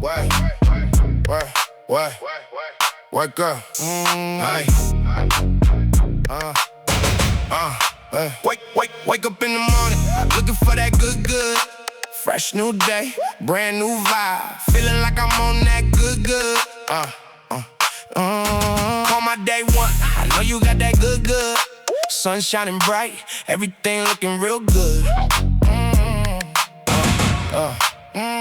What? Wake up. Hey. Wake up in the morning, looking for that good. Fresh new day, brand new vibe. Feeling like I'm on that good. Call my day one, I know you got that good. Sun shining bright, everything looking real good.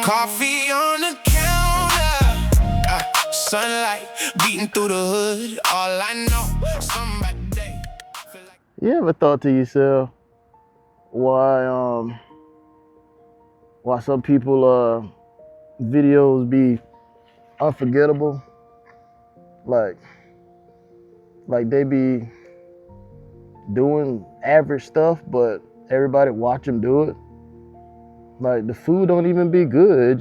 Coffee on the counter, sunlight beating through the hood. All I know, somebody day. You ever thought to yourself why some people videos be unforgettable? Like they be doing average stuff, but everybody watch them do it. Like the food don't even be good.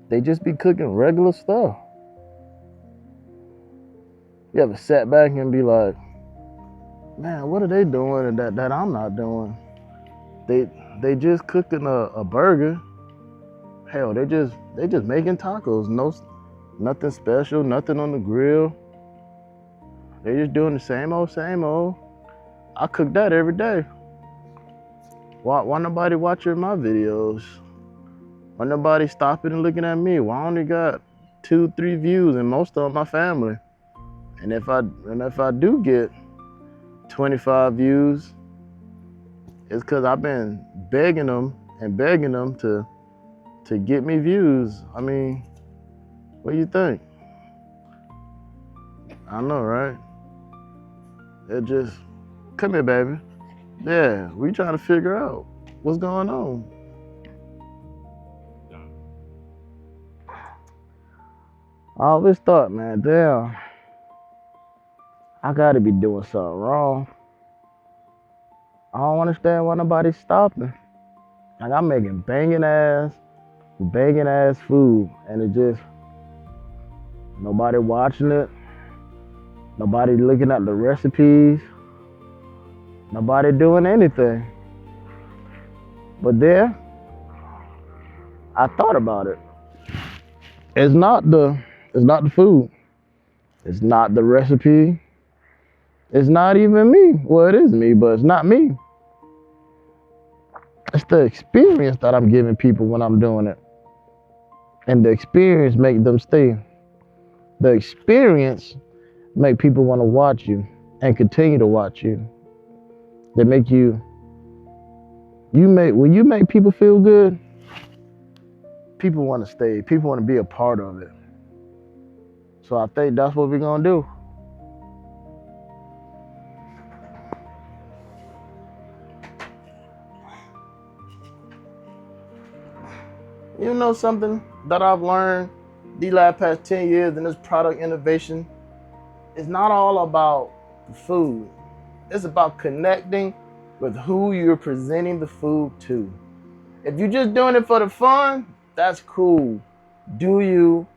They just be cooking regular stuff. You ever sat back and be like, man, what are they doing that I'm not doing? They just cooking a burger. Hell, they just making tacos. Nothing special, nothing on the grill. They just doing the same old. I cook that every day. Why nobody watching my videos? Why nobody stopping and looking at me? Why I only got 2-3 views and most of them my family? And if I do get 25 views, it's because I've been begging them to get me views. I mean, what do you think? I know, right? It just, come here, baby. Yeah, we trying to figure out what's going on. I always thought, man, damn, I gotta be doing something wrong. I don't understand why nobody's stopping. Like, I'm making banging ass food, and it just, nobody watching it, nobody looking at the recipes, nobody doing anything. But then, I thought about it. It's not the food. It's not the recipe. It's not even me. Well, it is me, but it's not me. It's the experience that I'm giving people when I'm doing it. And the experience make them stay. The experience make people want to watch you and continue to watch you. They make when you make people feel good, people want to stay. People want to be a part of it. So I think that's what we're gonna do. You know something that I've learned these past 10 years in this product innovation? It's not all about the food. It's about connecting with who you're presenting the food to. If you're just doing it for the fun, that's cool. Do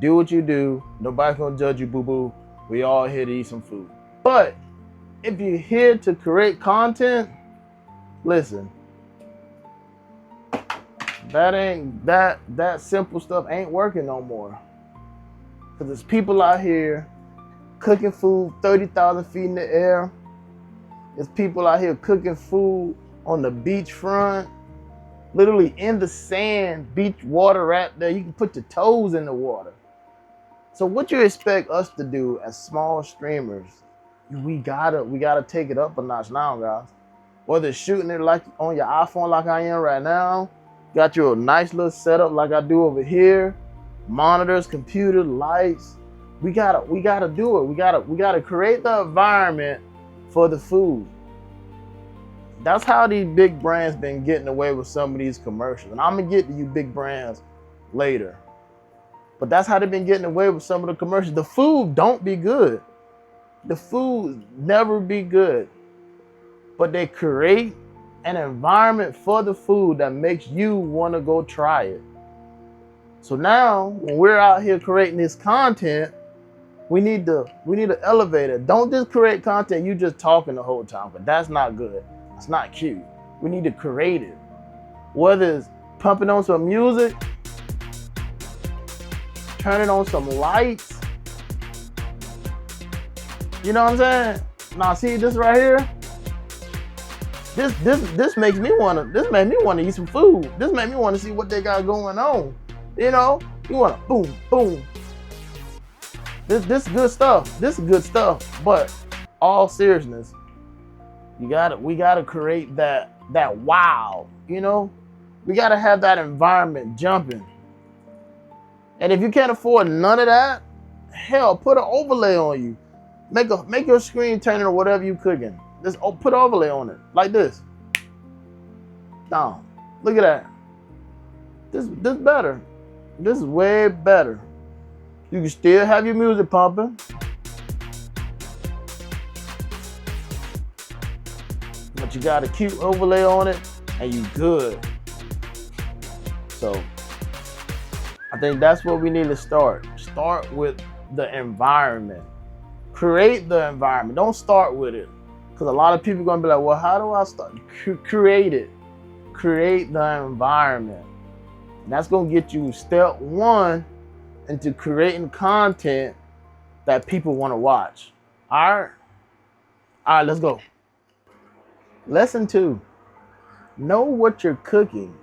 what you do. Nobody's gonna judge you, boo-boo. We all here to eat some food. But if you're here to create content, listen, that simple stuff ain't working no more. Because there's people out here cooking food 30,000 feet in the air. There's people out here cooking food on the beach front, literally in the sand, beach water right there. You can put your toes in the water. So what you expect us to do as small streamers? We gotta take it up a notch now, guys. Whether it's shooting it like on your iPhone like I am right now, got you a nice little setup like I do over here, monitors, computer, lights. We gotta do it. We gotta create the environment for the food. That's how these big brands been getting away with some of these commercials. And I'm gonna get to you big brands later. But that's how they've been getting away with some of the commercials. The food don't be good. The food never be good. But they create an environment for the food that makes you want to go try it. So now, when we're out here creating this content, we need to elevate it. Don't just create content you just talking the whole time, but that's not good. It's not cute. We need to create it. Whether it's pumping on some music, turning on some lights. You know what I'm saying? Now see this right here? This makes me wanna eat some food. This makes me wanna see what they got going on. You know? You wanna boom, boom. This good stuff. This is good stuff. But all seriousness, we gotta create that wow, you know? We gotta have that environment jumping. And if you can't afford none of that, hell, put an overlay on you. Make your screen turn into whatever you cooking. Just put an overlay on it, like this. Now, look at that. This better. This is way better. You can still have your music pumping. But you got a cute overlay on it, and you good. So, I think that's what we need to start. Start with the environment. Create the environment. Don't start with it. Because a lot of people are going to be like, well, how do I start? Create it. Create the environment. And that's going to get you step one into creating content that people want to watch. All right, let's go. Lesson 2. Know what you're cooking.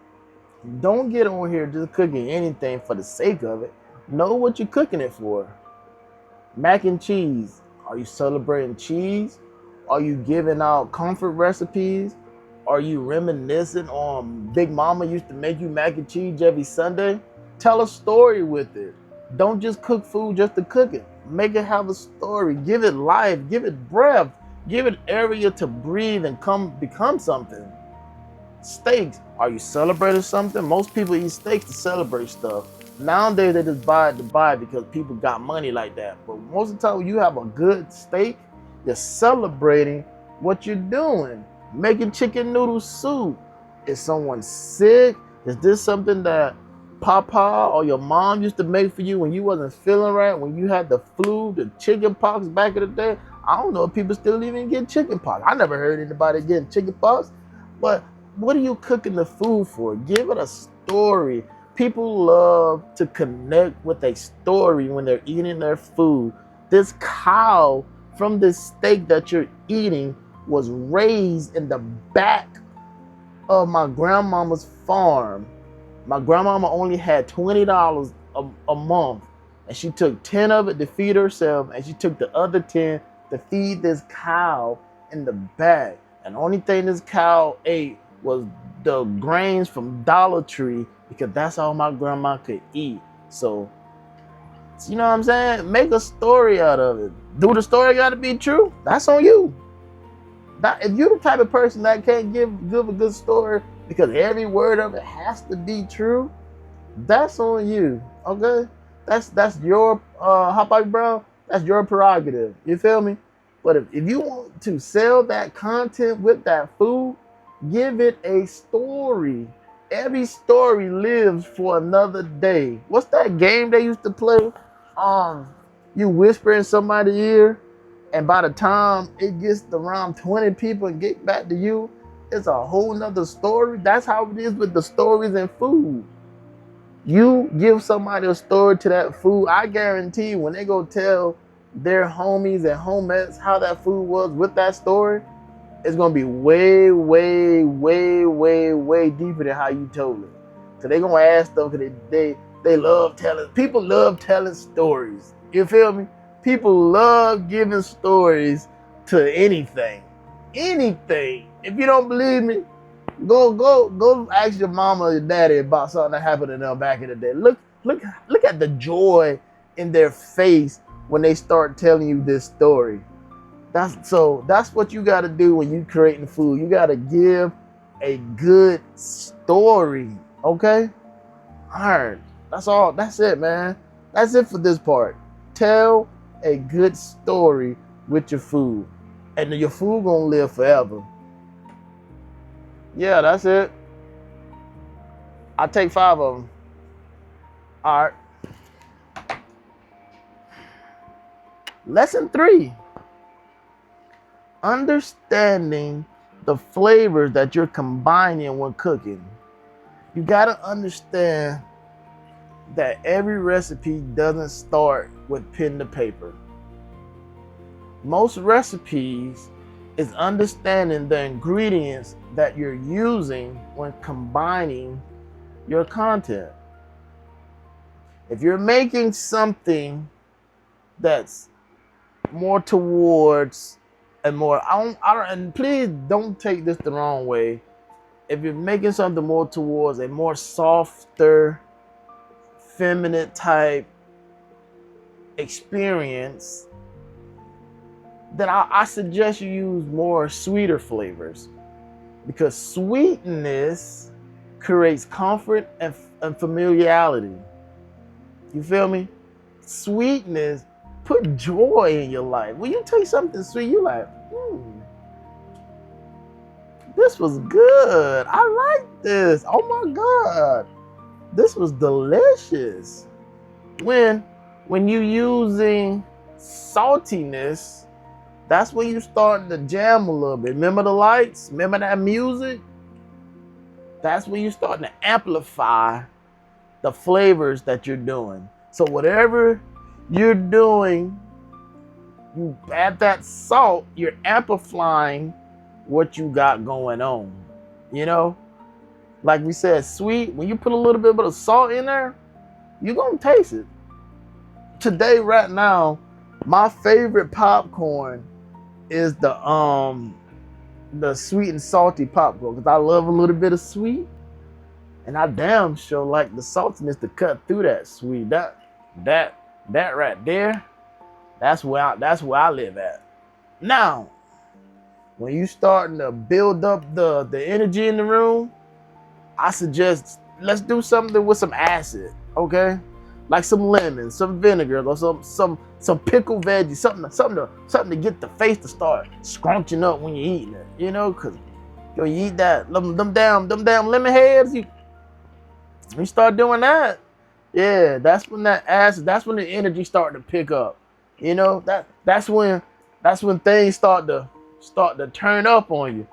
Don't get on here just cooking anything for the sake of it. Know what you're cooking it for. Mac and cheese. Are you celebrating cheese? Are you giving out comfort recipes? Are you reminiscing on Big Mama used to make you mac and cheese every Sunday? Tell a story with it. Don't just cook food just to cook it. Make it have a story. Give it life. Give it breath. Give it area to breathe and become something. Steaks. Are you celebrating something? Most people eat steaks to celebrate stuff. Nowadays, they just buy it to buy it because people got money like that. But most of the time, when you have a good steak, you're celebrating what you're doing. Making chicken noodle soup. Is someone sick? Is this something that Papa or your mom used to make for you when you wasn't feeling right, when you had the flu, the chicken pox back in the day? I don't know if people still even get chicken pox. I never heard anybody getting chicken pox. But what are you cooking the food for? Give it a story. People love to connect with a story when they're eating their food. This cow from this steak that you're eating was raised in the back of my grandmama's farm. My grandmama only had $20 a month, and she took 10 of it to feed herself, and she took the other 10 to feed this cow in the back. And the only thing this cow ate was the grains from Dollar Tree, because that's all my grandma could eat. So, you know what I'm saying? Make a story out of it. Do the story got to be true? That's on you. If you're the type of person that can't give a good story because every word of it has to be true, that's on you. Okay? That's your Hot Pocket Brown. That's your prerogative. You feel me? But if you want to sell that content with that food, give it a story. Every story lives for another day. What's that game they used to play? You whisper in somebody's ear, and by the time it gets around 20 people and get back to you, it's a whole nother story. That's how it is with the stories in food. You give somebody a story to that food, I guarantee when they go tell their homies and homettes how that food was with that story, it's gonna be way, way, way, way, way deeper than how you told it. So they gonna ask them because they love telling. People love telling stories. You feel me? People love giving stories to anything. Anything. If you don't believe me, go ask your mama or your daddy about something that happened to them back in the day. Look at the joy in their face when they start telling you this story. That's what you got to do when you creating food. You got to give a good story. Okay? All right. That's all. That's it, man. That's it for this part. Tell a good story with your food, and your food gonna live forever. Yeah, that's it. I take 5 of them. All right. Lesson 3. Understanding the flavors that you're combining when cooking. You gotta understand that every recipe doesn't start with pen to paper. Most recipes is understanding the ingredients that you're using when combining your content. If you're making something that's more towards and more, and please don't take this the wrong way. If you're making something more towards a more softer, feminine type experience, then I suggest you use more sweeter flavors, because sweetness creates comfort and familiarity. You feel me? Sweetness put joy in your life. When you taste something sweet, you like, this was good. I like this. Oh my God, this was delicious. When you using saltiness, that's when you starting to jam a little bit. Remember the lights? Remember that music? That's when you starting to amplify the flavors that you're doing. So whatever you're doing, you add that salt, you're amplifying what you got going on. You know, like we said, sweet, when you put a little bit of salt in there, you're gonna taste it. Today, right now, my favorite popcorn is the sweet and salty popcorn, because I love a little bit of sweet, and I damn sure like the saltiness to cut through that sweet. That right there, that's where I live at. Now, when you starting to build up the energy in the room, I suggest let's do something with some acid, okay? Like some lemon, some vinegar, or some pickled veggies, something to get the face to start scrunching up when you're eating it, you know? Cause you eat that, them damn lemon heads, you start doing that, yeah, that's when that acid, that's when the energy start to pick up, you know? That's when things start to turn up on you.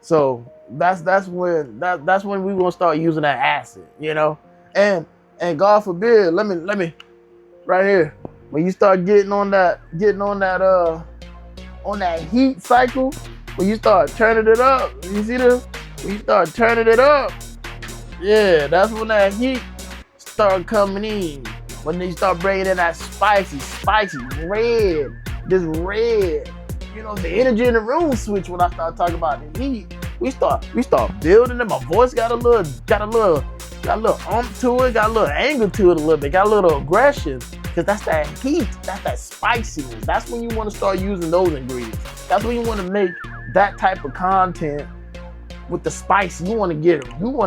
So that's when we gonna start using that acid, you know? And God forbid, let me right here, when you start getting on that heat cycle, when you start turning it up, you see this? When you start turning it up, yeah, that's when that heat start coming in. When you start bringing in that spicy red, this red, you know, the energy in the room switch. When I start talking about the heat, we start building it. My voice got a little umph to it, got a little anger to it a little bit, got a little aggression, because that's that heat, that's that spiciness. That's when you want to start using those ingredients. That's when you want to make that type of content with the spice. You want to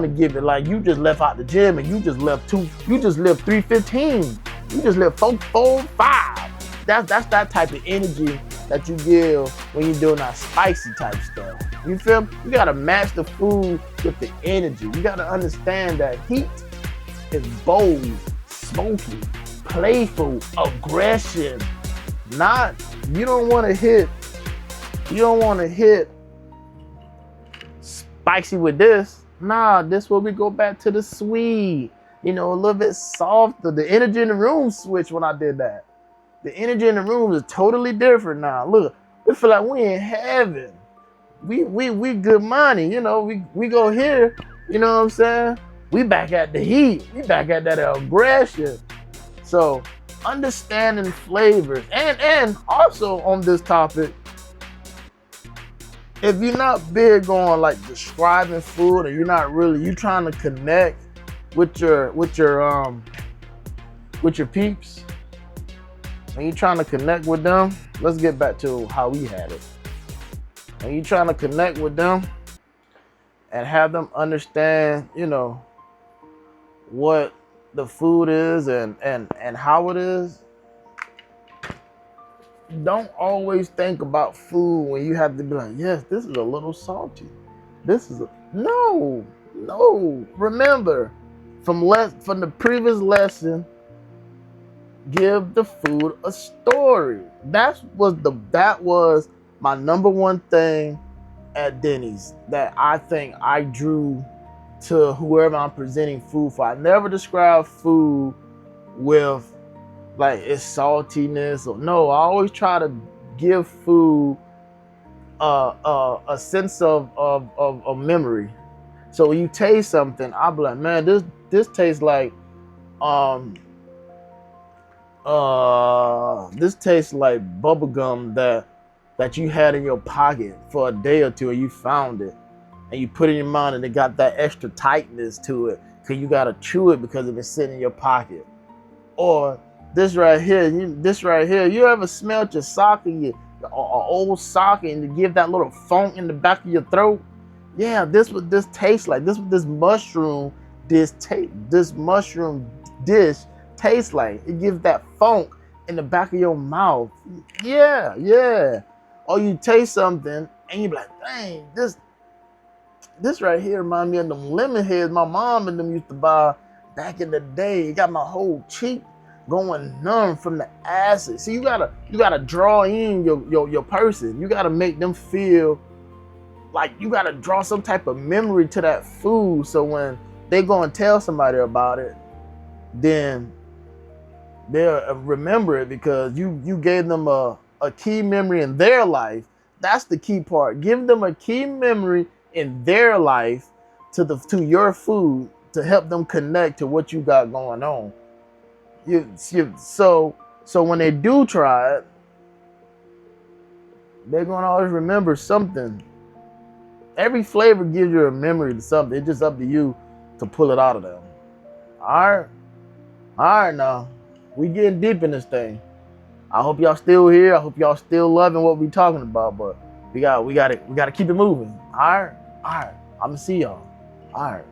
give it like you just left out the gym and you just left 315. You just left 445. That's that type of energy that you give when you're doing that spicy type stuff. You feel me? You gotta match the food with the energy. You gotta understand that heat is bold, smoky, playful, aggression. You don't wanna hit spicy with this. Nah, this where we go back to the sweet. You know, a little bit softer. The energy in the room switched when I did that. The energy in the room is totally different now. Look, we feel like we in heaven. We good money, you know. We go here, you know what I'm saying? We back at the heat. We back at that aggression. So understanding flavors, and also on this topic, if you're not big on like describing food, or you trying to connect with your peeps, when you're trying to connect with them, let's get back to how we had it. When you're trying to connect with them and have them understand, you know, what the food is and how it is, don't always think about food when you have to be like, yes, this is a little salty. No. Remember, from the previous lesson, give the food a story. That was my number one thing at Denny's that I think I drew to whoever I'm presenting food for. I never describe food with like its saltiness or no. I always try to give food a sense of memory. So when you taste something, I'll be like, man, this tastes like um this tastes like bubble gum that you had in your pocket for a day or two, and you found it and you put it in your mouth, and it got that extra tightness to it because you gotta chew it because of it sitting in your pocket. Or this right here, you ever smelled your sock and your old sock and to give that little funk in the back of your throat? Yeah, this what this tastes like. This what this mushroom dish tastes like. It gives that funk in the back of your mouth. Yeah. Or you taste something and you be like, dang, this right here remind me of them lemon heads my mom and them used to buy back in the day. It got my whole cheek going numb from the acid. See, you gotta draw in your person. You gotta make them feel like you gotta draw some type of memory to that food. So when they go and tell somebody about it, then they'll remember it because you gave them a key memory in their life. That's the key part. Give them a key memory in their life to your food to help them connect to what you got going on. So when they do try it, they're gonna always remember something. Every flavor gives you a memory to something. It's just up to you to pull it out of them. All right now. We getting deep in this thing. I hope y'all still here. I hope y'all still loving what we talking about, but we got to keep it moving. All right. I'm gonna see y'all. All right.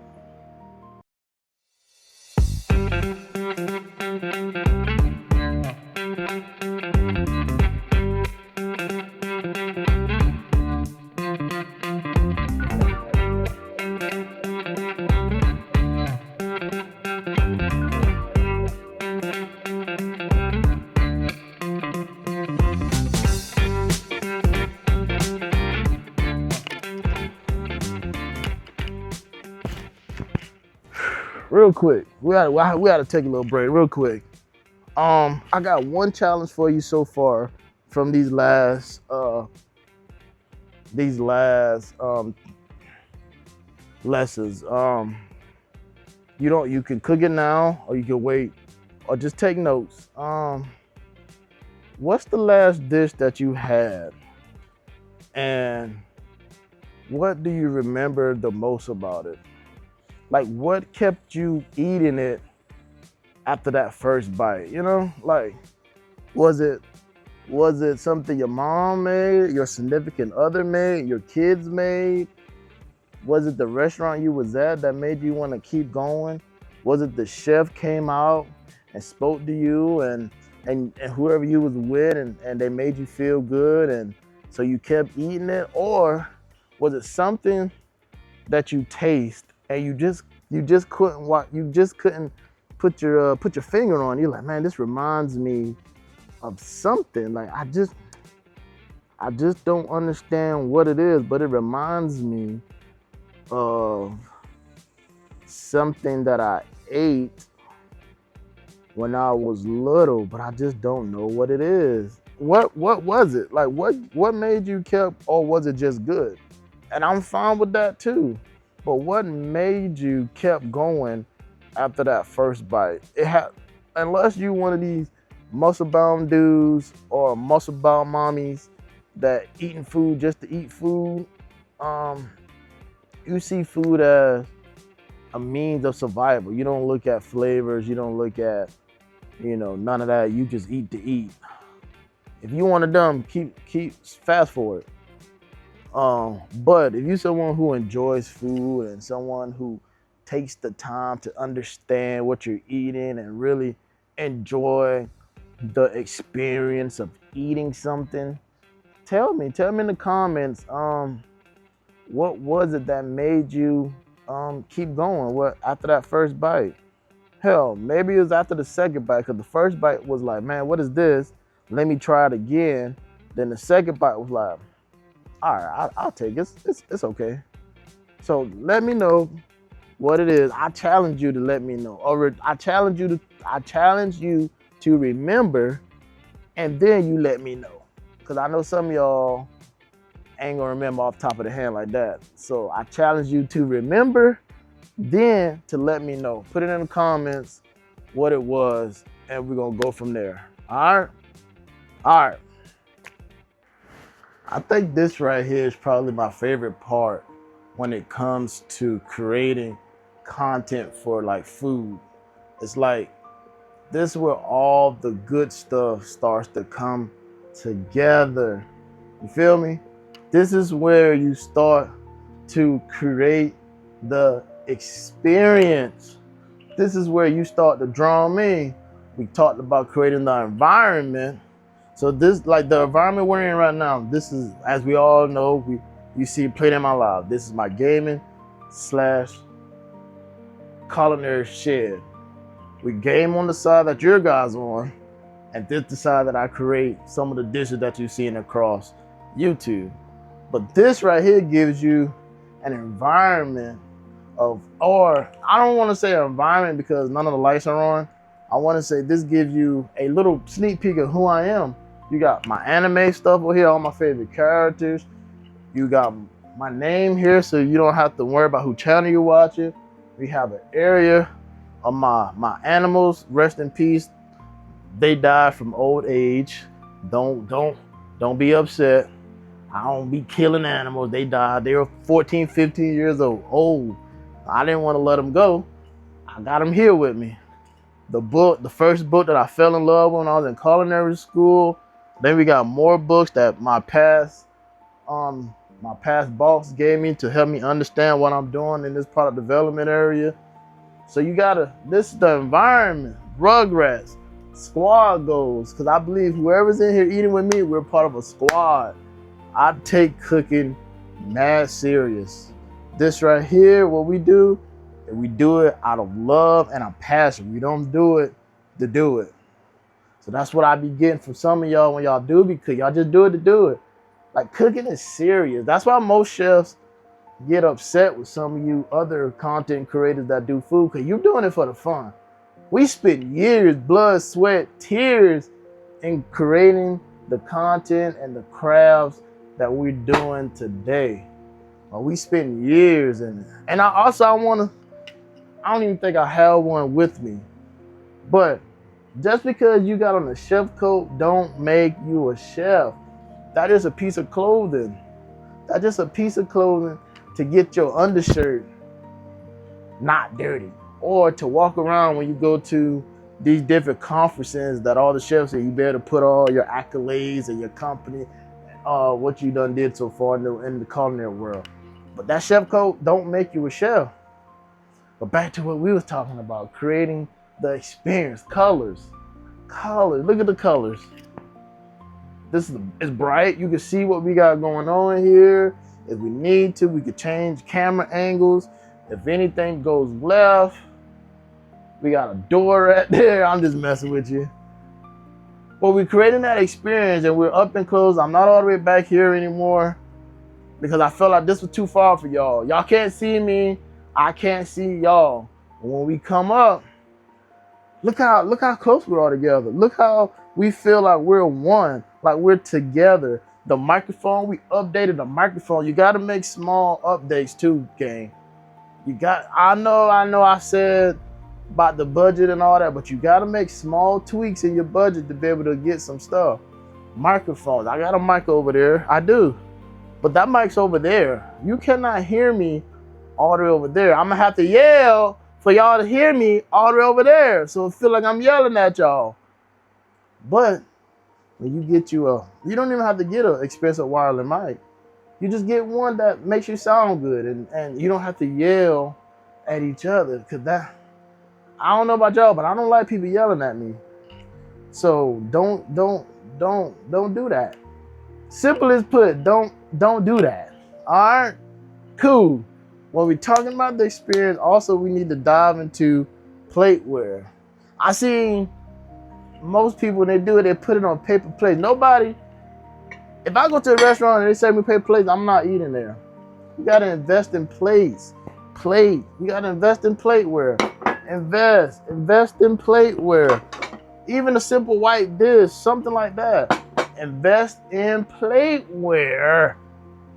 Real quick, we gotta take a little break real quick. I got one challenge for you so far from these last lessons. You can cook it now or you can wait or just take notes. What's the last dish that you had and what do you remember the most about it? Like, what kept you eating it after that first bite? You know, like, was it something your mom made, your significant other made, your kids made? Was it the restaurant you was at that made you want to keep going? Was it the chef came out and spoke to you and whoever you was with and they made you feel good and so you kept eating it? Or was it something that you taste and you just couldn't put your finger on? You're like, man, this reminds me of something. Like I just don't understand what it is, but it reminds me of something that I ate when I was little, but I just don't know what it is. What was it? Like what made you kept, or was it just good? And I'm fine with that too. But what made you kept going after that first bite? Unless you one of these muscle-bound dudes or muscle-bound mommies that eating food just to eat food, you see food as a means of survival. You don't look at flavors. You don't look at, none of that. You just eat to eat. If you want to dumb, keep fast forward. But if you're someone who enjoys food and someone who takes the time to understand what you're eating and really enjoy the experience of eating something, tell me in the comments, what was it that made you keep going? What after that first bite? Hell, maybe it was after the second bite, because the first bite was like, man, what is this? Let me try it again. Then the second bite was like, all right, I'll take it. It's okay. So let me know what it is, I challenge you to let me know. Or I challenge you to remember, and then you let me know. Because I know some of y'all ain't gonna remember off the top of the hand like that. So I challenge you to remember, then to let me know. Put it in the comments what it was, and we're gonna go from there. All right? All right. I think this right here is probably my favorite part when it comes to creating content for like food. It's like this is where all the good stuff starts to come together. You feel me? This is where you start to create the experience. This is where you start to draw me. We talked about creating the environment. So this, like the environment we're in right now, this is, as we all know, you see Played in My Live. This is my gaming / culinary shed. We game on the side that your guys on, and this the side that I create some of the dishes that you've seen across YouTube. But this right here gives you an environment of, or I don't want to say environment because none of the lights are on. I want to say this gives you a little sneak peek of who I am. You got my anime stuff over here, all my favorite characters. You got my name here, so you don't have to worry about who channel you're watching. We have an area of my animals. Rest in peace. They died from old age. Don't be upset. I don't be killing animals. They died. They were 14, 15 years old. I didn't want to let them go. I got them here with me. The first book that I fell in love with when I was in culinary school. Then we got more books that my past boss gave me to help me understand what I'm doing in this product development area. So this is the environment. Rugrats, squad goals, because I believe whoever's in here eating with me, we're part of a squad. I take cooking mad serious. This right here, what we do it out of love and a passion. We don't do it to do it. So that's what I be getting from some of y'all when y'all do, because y'all just do it to do it. Like, cooking is serious. That's why most chefs get upset with some of you other content creators that do food, because you're doing it for the fun. We spend years, blood, sweat, tears in creating the content and the crafts that we're doing today. We spend years in it. And I don't even think I have one with me. But just because you got on a chef coat don't make you a chef. That is a piece of clothing. That's just a piece of clothing to get your undershirt not dirty, or to walk around when you go to these different conferences that all the chefs say you better put all your accolades and your company, what you done did so far in the culinary world. But that chef coat don't make you a chef. But back to what we was talking about, creating the experience. Colors. Look at the colors. It's bright. You can see what we got going on here. If we need to, we could change camera angles. If anything goes left, we got a door right there. I'm just messing with you. But we're creating that experience, and we're up and close. I'm not all the way back here anymore because I felt like this was too far for y'all. Y'all can't see me. I can't see y'all. When we come up, look how close we're all together. Look how we feel like we're one, like we're together. The microphone, we updated the microphone. You got to make small updates too, gang. I know I said about the budget and all that, but you got to make small tweaks in your budget to be able to get some stuff. Microphones, I got a mic over there. I do. But that mic's over there. You cannot hear me all the way over there. I'm going to have to yell for y'all to hear me all the way over there. So it feel like I'm yelling at y'all. But when you get you don't even have to get an expensive wireless mic. You just get one that makes you sound good, and you don't have to yell at each other, because I don't know about y'all, but I don't like people yelling at me. So don't do that. Simple as put, don't do that. All right, cool. When we're talking about the experience, also we need to dive into plateware. I seen most people, when they do it, they put it on paper plates. Nobody, if I go to a restaurant and they serve me paper plates, I'm not eating there. You gotta invest in plates. Plate. You gotta invest in plateware. Invest in plateware. Even a simple white dish, something like that. Invest in plateware.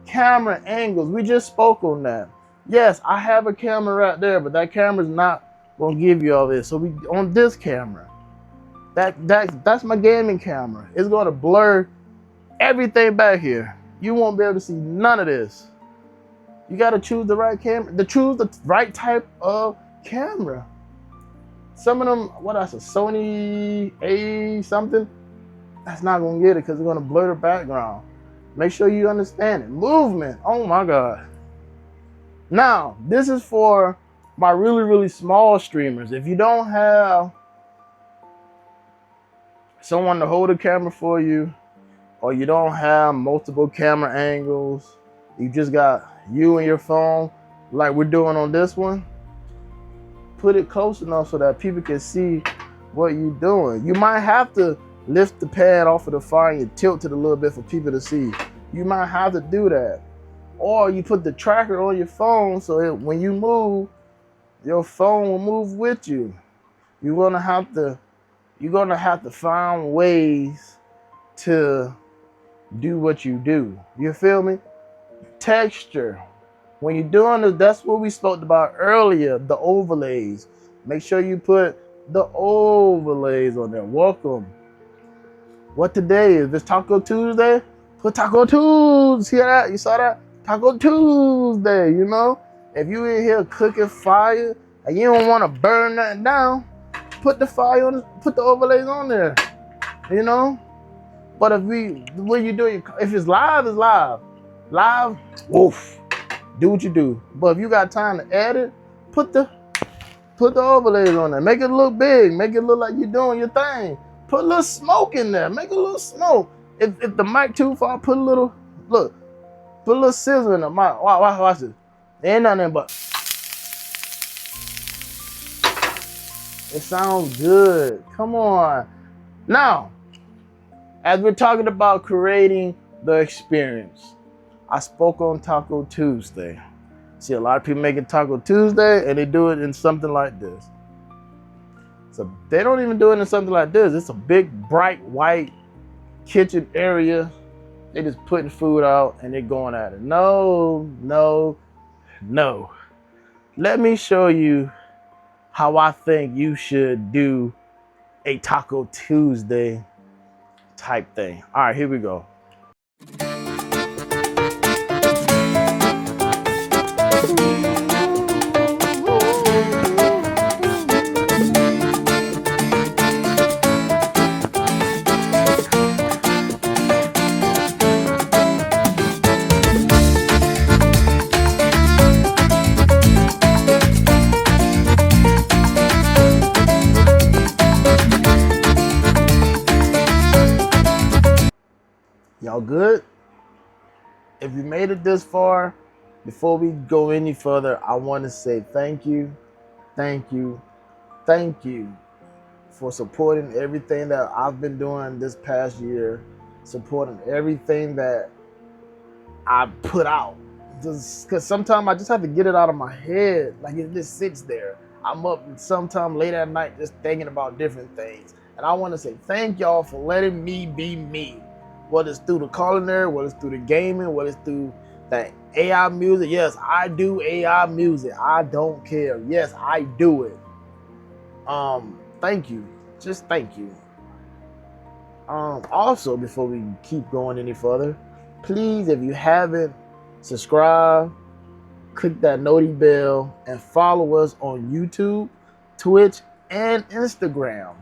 Camera angles. We just spoke on that. Yes, I have a camera right there, but that camera's not gonna give you all this. So we on this camera. That's my gaming camera. It's gonna blur everything back here. You won't be able to see none of this. You gotta choose the right camera, choose the right type of camera. Some of them, what else? A Sony A something, that's not gonna get it because it's gonna blur the background. Make sure you understand it. Movement, oh my God. Now, this is for my really, really small streamers. If you don't have someone to hold a camera for you, or you don't have multiple camera angles, you just got you and your phone, like we're doing on this one, put it close enough so that people can see what you're doing. You might have to lift the pan off of the fire and tilt it a little bit for people to see. You might have to do that. Or you put the tracker on your phone so when you move, your phone will move with you. You're gonna have to find ways to do what you do. You feel me? Texture. When you're doing this, that's what we spoke about earlier, the overlays. Make sure you put the overlays on there. Welcome. What today is? This Taco Tuesday? Put Taco Tuesday. See that? You saw that? Taco Tuesday, you know? If you in here cooking fire and you don't want to burn nothing down, put the fire on, put the overlays on there, you know? But what you do, if it's live, it's live. Live, woof, do what you do. But if you got time to edit, put the overlays on there. Make it look big. Make it look like you're doing your thing. Put a little smoke in there. Make a little smoke. If the mic too far, put a little sizzle in the mic. Watch this. There ain't nothing but. It sounds good. Come on. Now, as we're talking about creating the experience, I spoke on Taco Tuesday. See a lot of people making Taco Tuesday and they do it in something like this. So they don't even do it in something like this. It's a big, bright, white kitchen area. They just putting food out and they're going at it. No. Let me show you how I think you should do a Taco Tuesday type thing. All right, here we go. Y'all good? If you made it this far, before we go any further, I want to say thank you for supporting everything that I've been doing this past year, supporting everything that I put out. Because sometimes I just have to get it out of my head, like it just sits there. I'm up sometime late at night just thinking about different things. And I want to say thank y'all for letting me be me. Whether it's through the culinary, whether it's through the gaming, whether it's through that AI music. Yes, I do AI music. I don't care. Yes, I do it. Thank you. Just thank you. Also, before we keep going any further, please, if you haven't, subscribe, click that noti bell, and follow us on YouTube, Twitch, and Instagram.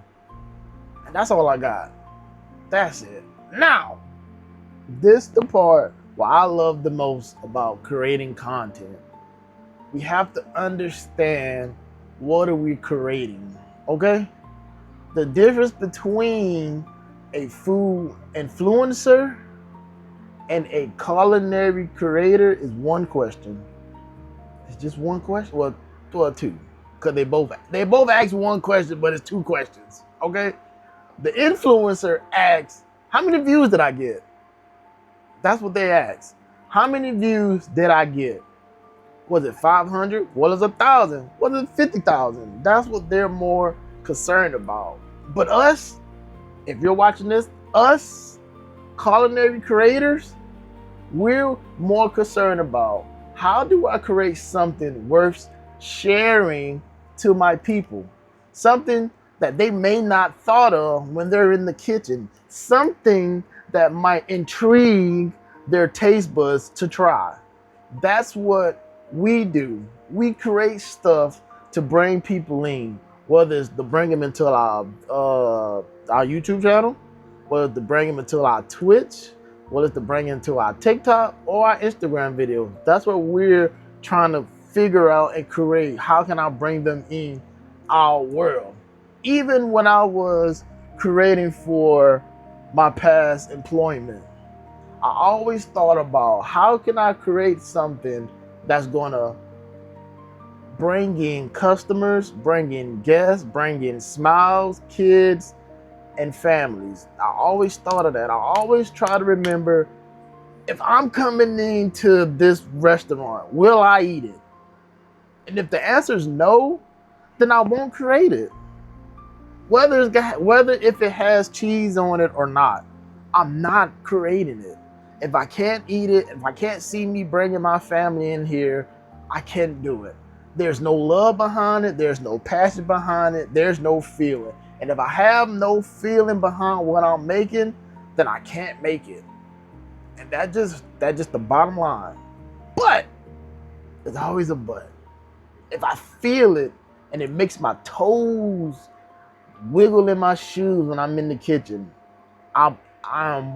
And that's all I got. That's it. Now, this the part what I love the most about creating content. We have to understand what are we creating, okay? The difference between a food influencer and a culinary creator is one question. It's just one question? Well, two. Because they both ask one question, but it's two questions, okay? The influencer asks, how many views did I get? That's what they ask. How many views did I get? Was it 500? What is 1,000? What is 50,000? That's what they're more concerned about. But us, if you're watching this, us culinary creators, we're more concerned about how do I create something worth sharing to my people? Something that they may not thought of when they're in the kitchen. Something that might intrigue their taste buds to try. That's what we do. We create stuff to bring people in, whether it's to bring them into our YouTube channel, whether it's to bring them into our Twitch, whether it's to bring them into our TikTok or our Instagram videos. That's what we're trying to figure out and create. How can I bring them in our world? Even when I was creating for my past employment, I always thought about how can I create something that's gonna bring in customers, bring in guests, bring in smiles, kids, and families. I always thought of that. I always try to remember, if I'm coming into this restaurant, will I eat it? And if the answer is no, then I won't create it. Whether if it has cheese on it or not, I'm not creating it. If I can't eat it, if I can't see me bringing my family in here, I can't do it. There's no love behind it. There's no passion behind it. There's no feeling. And if I have no feeling behind what I'm making, then I can't make it. And that's just the bottom line. But there's always a but. If I feel it and it makes my toes wiggle in my shoes when I'm in the kitchen, I'm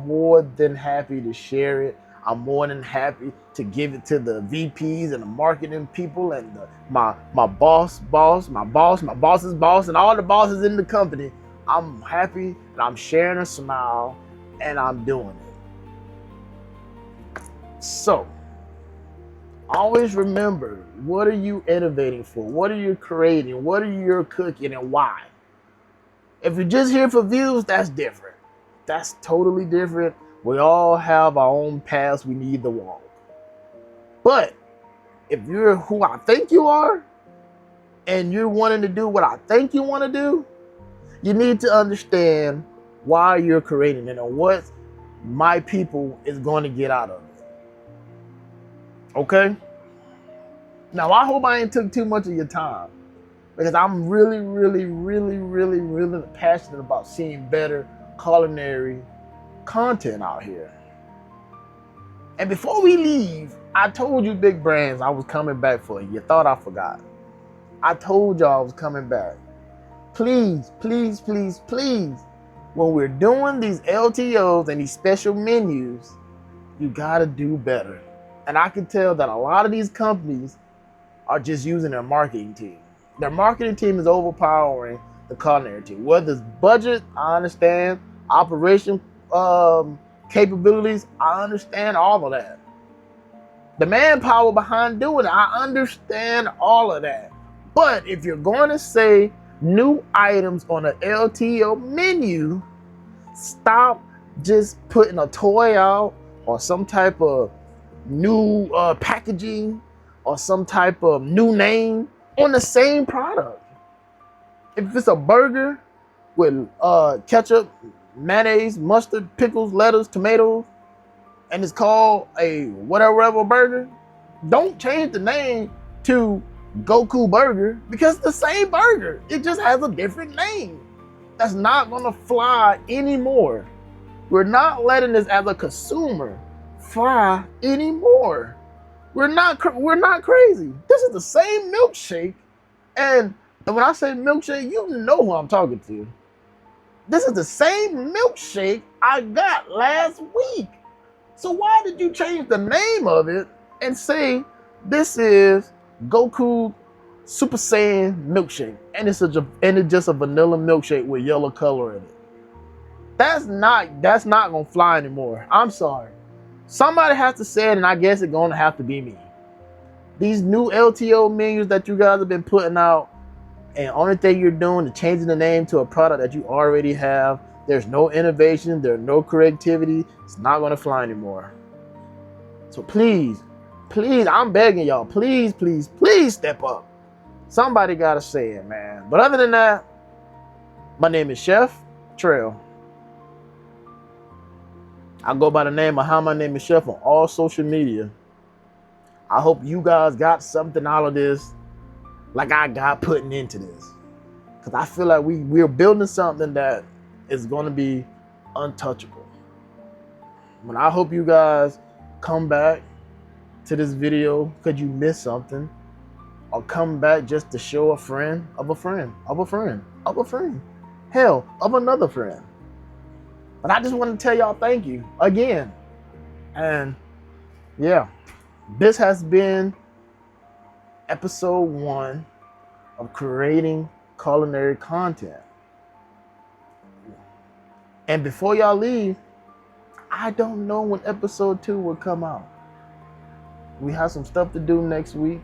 more than happy to share it. I'm more than happy to give it to the VPs and the marketing people and my boss's boss, and all the bosses in the company. I'm happy and I'm sharing a smile and I'm doing it. So, always remember, what are you innovating for? What are you creating? What are you cooking and why? If you're just here for views, that's different. That's totally different. We all have our own paths we need to walk. But if you're who I think you are, and you're wanting to do what I think you want to do, you need to understand why you're creating it and what my people is going to get out of it. Okay? Now, I hope I ain't took too much of your time, because I'm really, really, really, really, really passionate about seeing better culinary content out here. And before we leave, I told you big brands I was coming back for you. You thought I forgot. I told y'all I was coming back. Please, please, please, please, when we're doing these LTOs and these special menus, you gotta do better. And I can tell that a lot of these companies are just using their marketing team. Their marketing team is overpowering the culinary team. Whether it's budget, I understand. Operation capabilities, I understand all of that. The manpower behind doing it, I understand all of that. But if you're going to say new items on an LTO menu, stop just putting a toy out or some type of new packaging or some type of new name on the same product. If it's a burger with ketchup, mayonnaise, mustard, pickles, lettuce, tomatoes, and it's called a whatever burger, don't change the name to Goku Burger, because it's the same burger. It just has a different name. That's not gonna fly anymore. We're not letting this as a consumer fly anymore. We're not crazy. This is the same milkshake, and when I say milkshake, you know who I'm talking to. This is the same milkshake I got last week. So why did you change the name of it and say this is Goku Super Saiyan milkshake, and it's just a vanilla milkshake with yellow color in it? That's not gonna fly anymore. I'm sorry. Somebody has to say it, and I guess it's gonna have to be me. These new LTO menus that you guys have been putting out, and only thing you're doing is changing the name to a product that you already have. There's no innovation. There's no creativity. It's not going to fly anymore. So please, Please, I'm begging y'all. Please, please, please step up. Somebody gotta say it, man. But other than that, my name is Chef Treal. I go by the name of How My Name is Chef on all social media. I hope you guys got something out of this like I got putting into this. Because I feel like we're building something that is going to be untouchable. But I hope you guys come back to this video because you missed something, or come back just to show a friend of a friend of a friend of a friend, hell, of another friend. But I just want to tell y'all thank you again. And yeah, this has been episode 1 of creating culinary content. And before y'all leave, I don't know when episode 2 will come out. We have some stuff to do next week.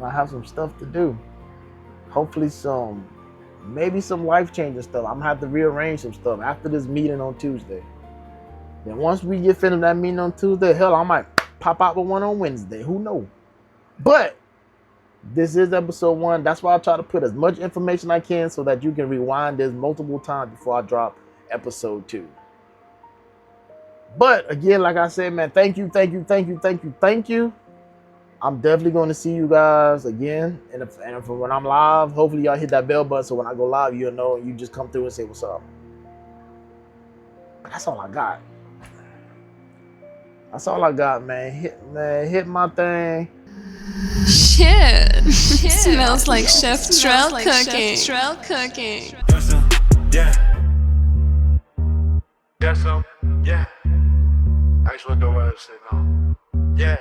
I have some stuff to do. Hopefully maybe some life-changing stuff. I'm gonna have to rearrange some stuff after this meeting on Tuesday. Then once we get finished that meeting on Tuesday, hell, I might pop out with one on Wednesday. Who knows? But this is episode 1. That's why I try to put as much information I can so that you can rewind this multiple times before I drop episode 2. But again, like I said, man, thank you. I'm definitely going to see you guys again. And if when I'm live, hopefully y'all hit that bell button so when I go live, you'll know and you just come through and say what's up. But that's all I got. That's all I got, man. Hit my thing. Shit. Smells like Chef Treal cooking. Yeah. I just want the words to know. Yeah.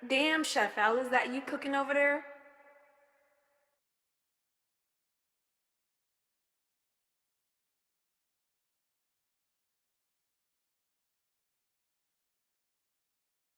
Damn, Chef Al, is that you cooking over there?